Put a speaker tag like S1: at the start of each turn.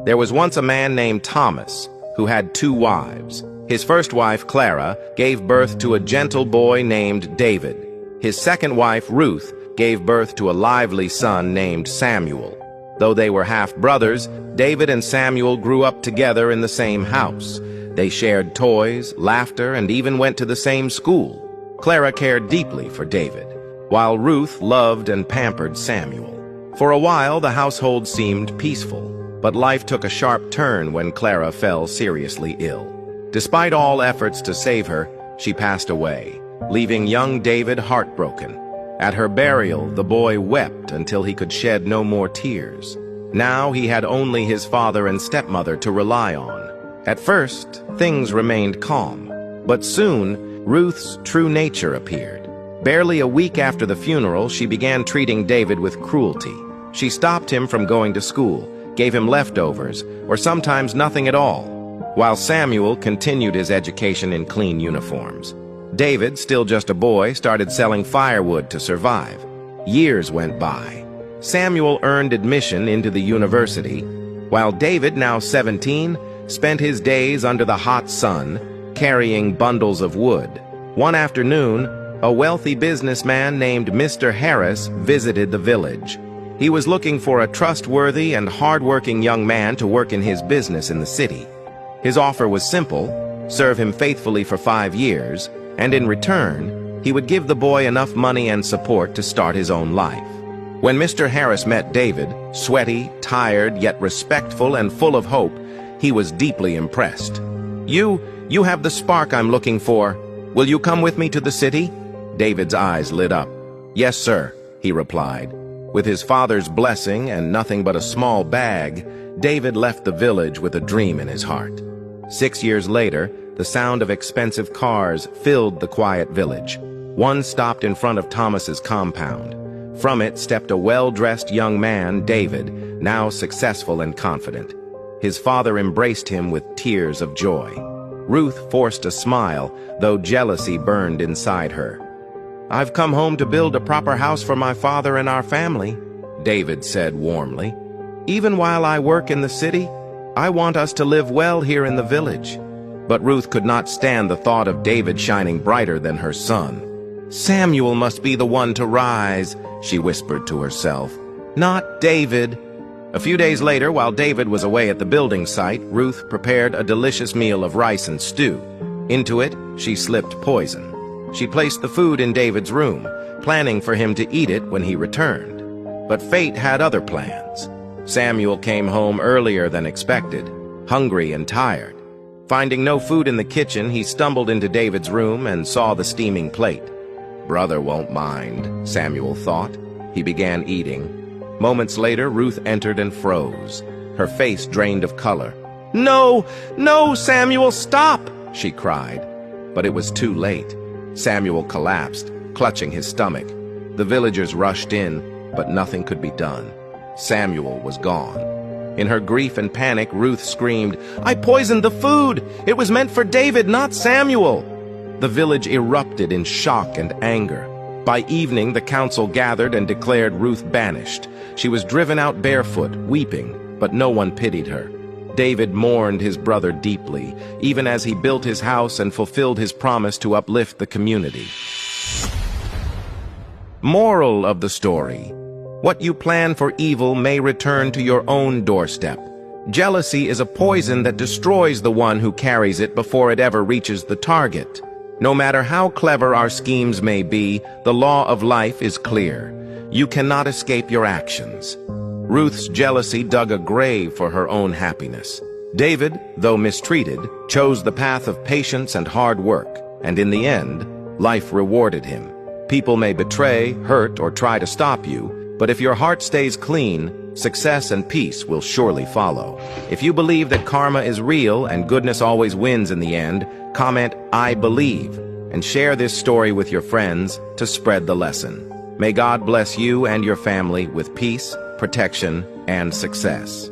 S1: There was once a man named Thomas who had 2 wives. His first wife, Clara, gave birth to a gentle boy named David. His second wife, Ruth, gave birth to a lively son named Samuel. Though they were half-brothers, David and Samuel grew up together in the same house. They shared toys, laughter, and even went to the same school. Clara cared deeply for David, while Ruth loved and pampered Samuel. For a while, the household seemed peaceful, but life took a sharp turn when Clara fell seriously ill. Despite all efforts to save her, she passed away, leaving young David heartbroken. At her burial, the boy wept until he could shed no more tears. Now he had only his father and stepmother to rely on. At first, things remained calm, but soon, Ruth's true nature appeared. Barely a week after the funeral, she began treating David with cruelty. She stopped him from going to school, gave him leftovers, or sometimes nothing at all, while Samuel continued his education in clean uniforms. David, still just a boy, started selling firewood to survive. Years went by. Samuel earned admission into the university, while David, now 17, spent his days under the hot sun, carrying bundles of wood. One afternoon, a wealthy businessman named Mr. Harris visited the village. He was looking for a trustworthy and hard-working young man to work in his business in the city. His offer was simple: serve him faithfully for 5 years, and in return, he would give the boy enough money and support to start his own life. When Mr. Harris met David, sweaty, tired, yet respectful and full of hope, he was deeply impressed. You have the spark I'm looking for. Will you come with me to the city?" David's eyes lit up. "Yes, sir," he replied. With his father's blessing and nothing but a small bag, David left the village with a dream in his heart. 6 years later, the sound of expensive cars filled the quiet village. One stopped in front of Thomas's compound. From it stepped a well-dressed young man, David, now successful and confident. His father embraced him with tears of joy. Ruth forced a smile, though jealousy burned inside her. "I've come home to build a proper house for my father and our family," David said warmly. "Even while I work in the city, I want us to live well here in the village." But Ruth could not stand the thought of David shining brighter than her son. "Samuel must be the one to rise," she whispered to herself. "Not David." A few days later, while David was away at the building site, Ruth prepared a delicious meal of rice and stew. Into it, she slipped poison. She placed the food in David's room, planning for him to eat it when he returned. But fate had other plans. Samuel came home earlier than expected, hungry and tired. Finding no food in the kitchen, he stumbled into David's room and saw the steaming plate. "Brother won't mind," Samuel thought. He began eating. Moments later, Ruth entered and froze, her face drained of color. "No, no, Samuel, stop!" she cried. But it was too late. Samuel collapsed, clutching his stomach. The villagers rushed in, but nothing could be done. Samuel was gone. In her grief and panic, Ruth screamed, "I poisoned the food! It was meant for David, not Samuel!" The village erupted in shock and anger. By evening, the council gathered and declared Ruth banished. She was driven out barefoot, weeping, but no one pitied her. David mourned his brother deeply, even as he built his house and fulfilled his promise to uplift the community. Moral of the story: what you plan for evil may return to your own doorstep. Jealousy is a poison that destroys the one who carries it before it ever reaches the target. No matter how clever our schemes may be, the law of life is clear. You cannot escape your actions. Ruth's jealousy dug a grave for her own happiness. David, though mistreated, chose the path of patience and hard work, and in the end, life rewarded him. People may betray, hurt, or try to stop you, but if your heart stays clean, success and peace will surely follow. If you believe that karma is real and goodness always wins in the end, comment "I believe" and share this story with your friends to spread the lesson. May God bless you and your family with peace, protection, and success.